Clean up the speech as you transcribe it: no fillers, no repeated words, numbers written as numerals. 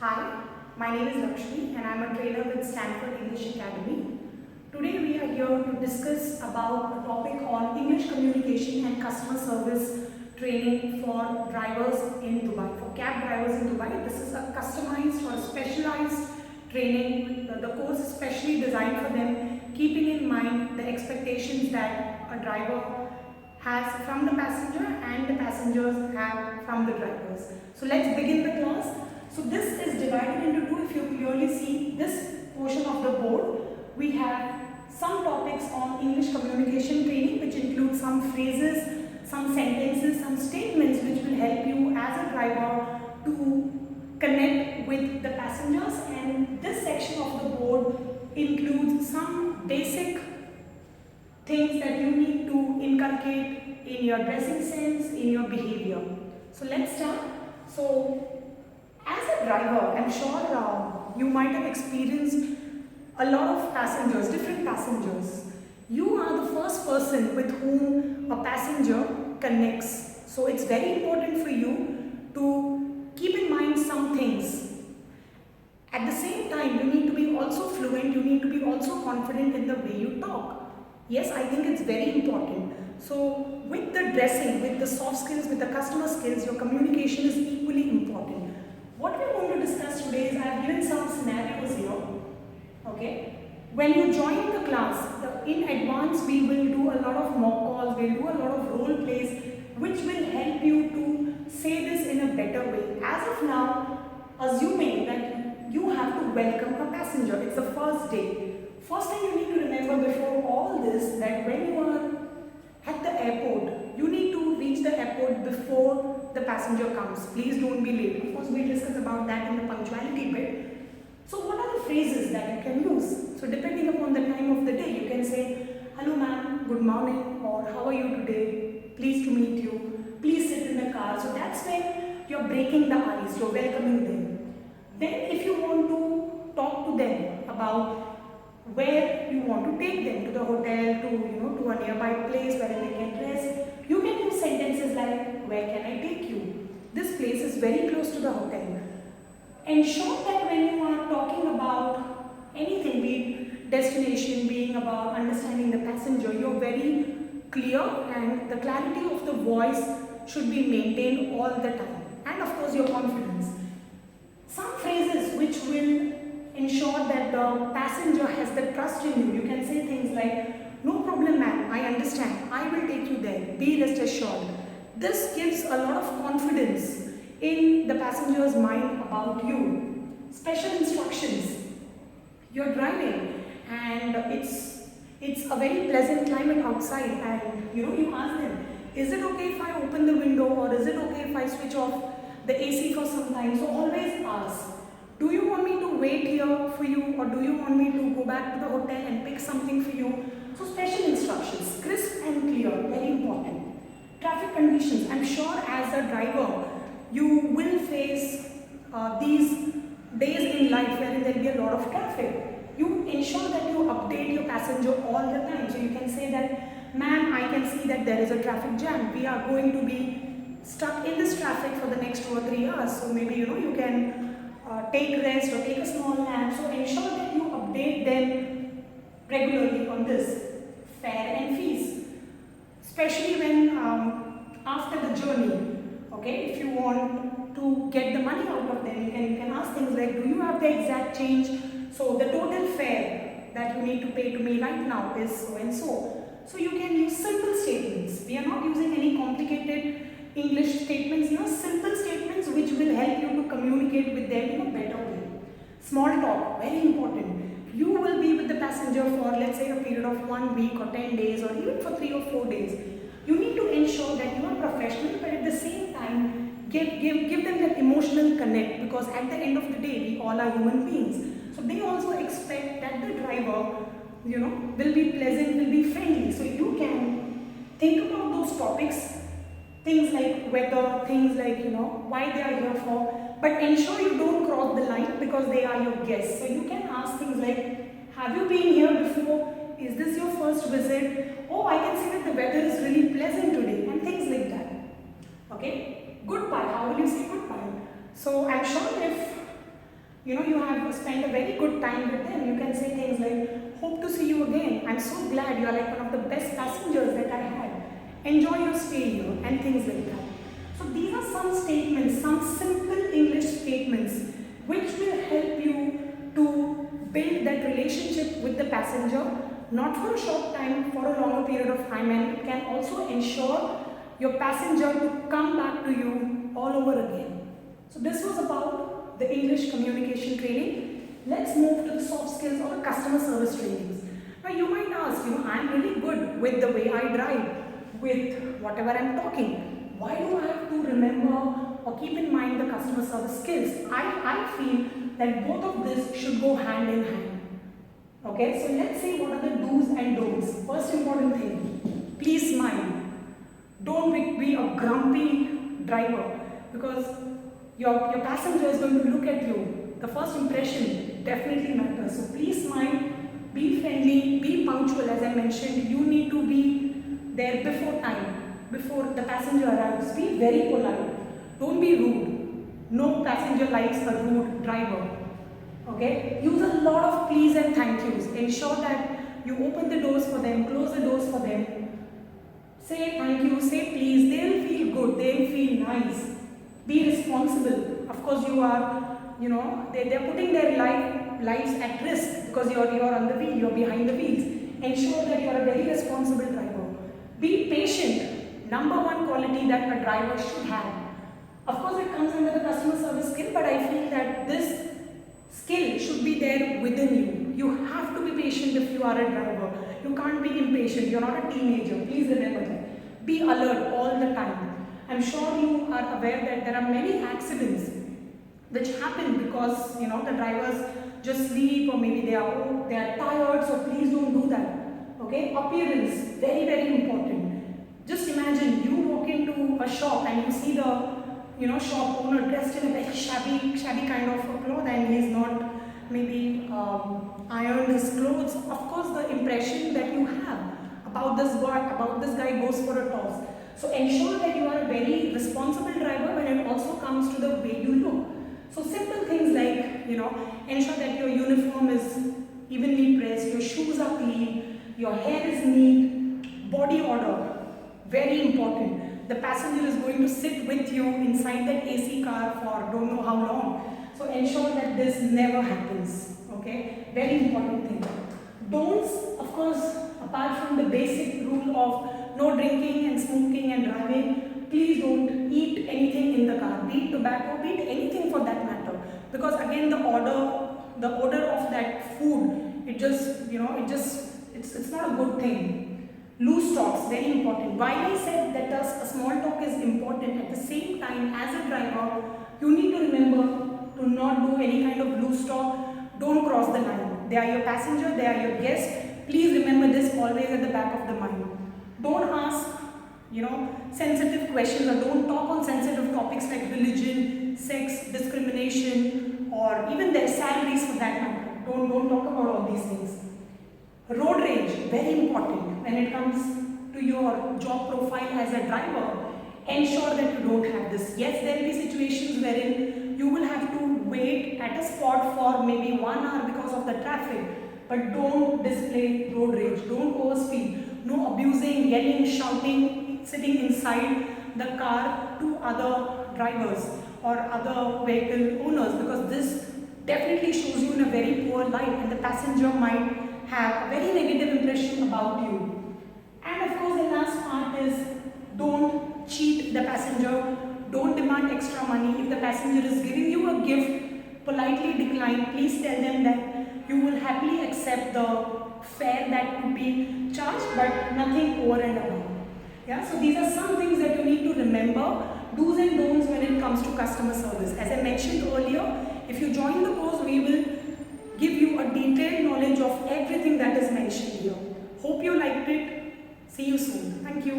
Hi, my name is Lakshmi and I am a trainer with Stanford English Academy. Today we are here to discuss about a topic on English communication and customer service training for drivers in Dubai. For cab drivers in Dubai, this is a customized or specialized training. The course is specially designed for them, keeping in mind the expectations that a driver has from the passenger and the passengers have from the drivers. So let's begin the class. So this is divided into two. If you clearly see this portion of the board, we have some topics on English communication training, which include some phrases, some sentences, some statements which will help you as a driver to connect with the passengers, and this section of the board includes some basic things that you need to inculcate in your dressing sense, in your behavior. So let's start. So as a driver, I'm sure you might have experienced a lot of passengers, different passengers. You are the first person with whom a passenger connects. So it's very important for you to keep in mind some things. At the same time, you need to be also fluent, you need to be also confident in the way you talk. Yes, I think it's very important. So with the dressing, with the soft skills, with the customer skills, your communication is equally important. What we're going to discuss today is I have given some scenarios here. Okay. When you join the class, in advance we will do a lot of mock calls, we'll do a lot of role plays which will help you to say this in a better way. As of now, assuming that you have to welcome a passenger, it's the first day. First thing you need to remember before all this, that when you are at the airport, you need to reach the airport before the passenger comes. Please don't be late. Of course, we'll discuss about that in the punctuality bit. So what are the phrases that you can use? So depending upon the time of the day, you can say, hello ma'am, good morning, or how are you today? Pleased to meet you. Please sit in the car. So that's when you're breaking the ice, you're welcoming them. Then if you want to talk to them about where you want to take them, to the hotel, to a nearby place where they can rest, you can use sentences like, where can I take you? This place is very close to the hotel. Ensure that when you are talking about anything, be it destination, being about understanding the passenger, you're very clear and the clarity of the voice should be maintained all the time. And of course your confidence. Some phrases which will ensure that the passenger has the trust in you. You can say things like, no problem ma'am, I understand, I will take you there, be rest assured. This gives a lot of confidence in the passenger's mind about you. Special instructions. You're driving and it's a very pleasant climate outside, and you ask them, is it okay if I open the window, or is it okay if I switch off the AC for some time? So always ask, do you want me to wait here for you, or do you want me to go back to the hotel and pick something for you? So special instructions, crisp and clear, very important. Traffic conditions. I'm sure as a driver, you will face these days in life wherein there will be a lot of traffic. You ensure that you update your passenger all the time. So you can say that, ma'am, I can see that there is a traffic jam. We are going to be stuck in this traffic for the next 2 or 3 hours. So maybe you can take rest or take a small nap. So ensure that you update them regularly on this. Fare and fees. Especially when after the journey. Okay, if you want to get the money out of them, you can ask things like, do you have the exact change? So the total fare that you need to pay to me right now is so and so. So you can use simple statements. We are not using any complicated English statements here, simple statements which will help you to communicate with them in a better way. Small talk, very important. You will be with the passenger for, let's say, a period of 1 week or 10 days or even for 3 or 4 days. You need to ensure that you are professional, but at the same time, give them that emotional connect, because at the end of the day, we all are human beings. So they also expect that the driver, will be pleasant, will be friendly. So you can think about those topics, things like weather, things like, why they are here for, but ensure you don't cross the line because they are your guests. So you can ask things like, have you been here before? Is this your first visit? Oh, I can see that the weather is really pleasant today, and things like that. Okay? Goodbye. How will you say goodbye? So I'm sure if you have spent a very good time with them. You can say things like, hope to see you again. I'm so glad you are like one of the best passengers that I had. Enjoy your stay here, and things like that. So these are some statements, some simple English statements which will help you to build that relationship with the passenger, not for a short time, for a longer period of time, and it can also ensure your passenger to come back to you all over again. So this was about the English communication training. Let's move to the soft skills or the customer service trainings. Now you might ask, I'm really good with the way I drive, with whatever I'm talking. Why do I have to remember or keep in mind the customer service skills? I feel that both of this should go hand in hand. Okay, so let's see what are the do's and don'ts. First important thing, please smile. Don't be a grumpy driver, because your passenger is going to look at you. The first impression definitely matters. So please smile, be friendly, be punctual. As I mentioned, you need to be there before time, before the passenger arrives. Be very polite. Don't be rude. No passenger likes a rude driver. Okay? Use a lot of please and thank yous. Ensure that you open the doors for them, close the doors for them. Say thank you, say please. They'll feel good, they'll feel nice. Be responsible. Of course, you are, they're putting their lives at risk because you're on the wheel, you're behind the wheels. Ensure that you are a very responsible driver. Be patient. Number one quality that a driver should have. Of course, it comes under the customer service skill, but I feel that this skill should be there within you. You have to be patient if you are a driver. You can't be impatient. You're not a teenager. Please remember that. Be alert all the time. I'm sure you are aware that there are many accidents which happen because the drivers just sleep, or maybe they are tired. So please don't do that. Okay, appearance, very, very important. Just imagine you walk into a shop and you see the shop owner dressed in a very shabby kind of a cloth, and he's not maybe ironed his clothes. Of course, the impression that you have about this guy goes for a toss. So ensure that you are a very responsible driver when it also comes to the way you look. So simple things like, ensure that your uniform is evenly pressed, your shoes are clean, your hair is neat, body odor, very important. The passenger is going to sit with you inside that AC car for don't know how long. So ensure that this never happens. Okay, very important thing. Don'ts, of course, apart from the basic rule of no drinking and smoking and driving, please don't eat anything in the car. Be it tobacco, be it anything for that matter. Because again, the odor of that food, it's not a good thing. Loose talks, very important. While I said that a small talk is important, at the same time, as a driver, you need to remember to not do any kind of loose talk. Don't cross the line. They are your passenger, they are your guest. Please remember this always at the back of the mind. Don't ask, sensitive questions, or don't talk on sensitive topics like religion, sex, discrimination, or even their salaries for that matter. Don't talk about all these things. Road rage, very important when it comes to your job profile as a driver. Ensure that you don't have this. Yes, there will be situations wherein you will have to wait at a spot for maybe 1 hour because of the traffic, but don't display road rage, don't overspeed, no abusing, yelling, shouting, sitting inside the car to other drivers or other vehicle owners, because this definitely shows you in a very poor light and the passenger might have a very negative impression about you. And of course, the last part is don't cheat the passenger, don't demand extra money. If the passenger is giving you a gift, politely decline. Please tell them that you will happily accept the fare that could be charged, but nothing over and above. Yeah, so these are some things that you need to remember, do's and don'ts when it comes to customer service. As I mentioned earlier, if you join the course, we will give you a detailed knowledge of everything that is mentioned here. Hope you liked it. See you soon. Thank you.